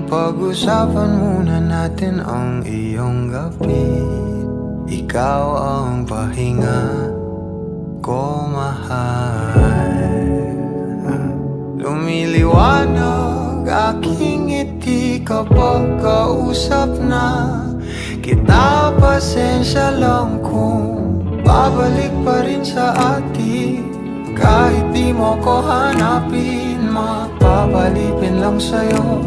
Pag-usapan muna natin ang iyong gabi. Ikaw ang pahinga ko, mahal. Lumiliwanag aking ngiti kapag kausap na kita. Pasensya lang kung babalik pa rin sa atin. Kahit di mo ko hanapin, mapapalipin lang sa'yo.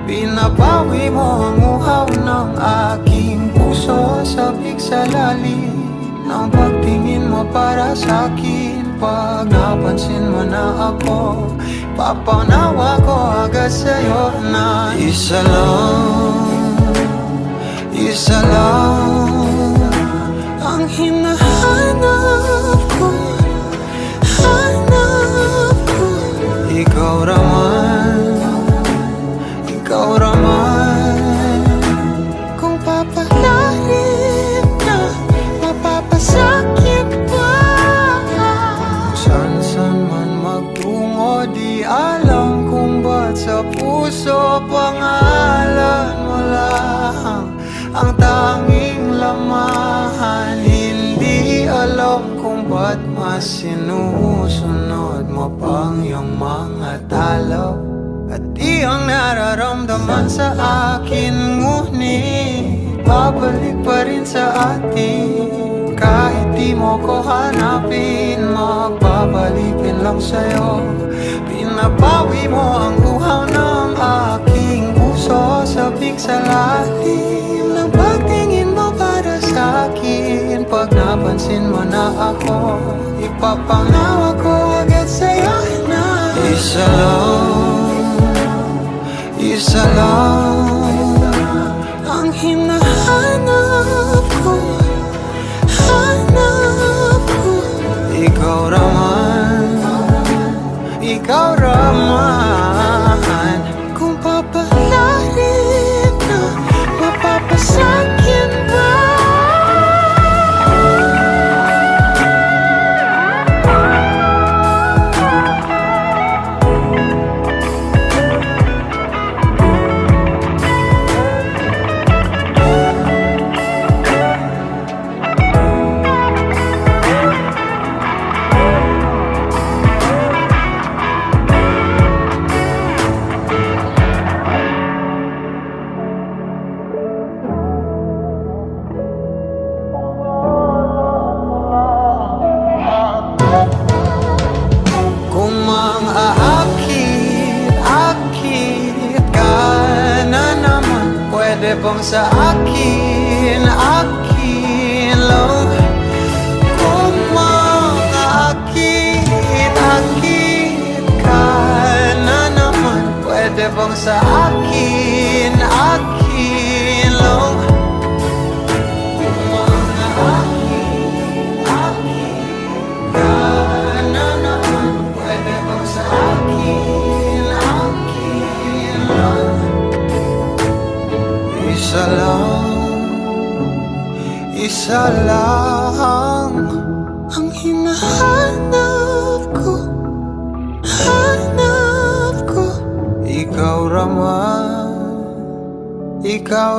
Pinapawi mo ang uhaw ng aking puso, sabik sa lalim ng pagtingin mo para sa'kin. Pag napansin mo na ako, papanawa ko agad sa'yo na isa lang ang hinahanap ko, hanap ko. Ikaw raman, kung papalarin na, mapapasakit pa. San man magtungo, di alam kung ba't sa puso pangalan mo lang ang tanging lamahan. Hindi alam kung ba't mas sinusunod mo pang iyong mga talo at iyong nararamdaman sa akin. Ngunit babalik pa rin sa atin. Kahit di mo ko hanapin, magbabalipin lang sa'yo. Pinapawi mo ang uhaw ng aking puso, sabik sa lalim ng pagtingin mo para sa'kin. Pag napansin mo na ako, ipapanawa ko agad sa'yo na isa lang ang hinahanap ko, hanap ko. Ikaw raman, kung papalarin na, mapapasakit ba? Pwede bang sa akin lang? Kung makaakit ka na naman, pwede bang sa akin lang? Kung makaakit ka na naman, pwede bang sa akin lang? Isa lang ang hinahanap ko, hanap ko. Ikaw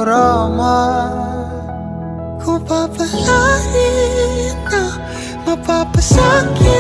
raman, kung papalarin na, mapapasakit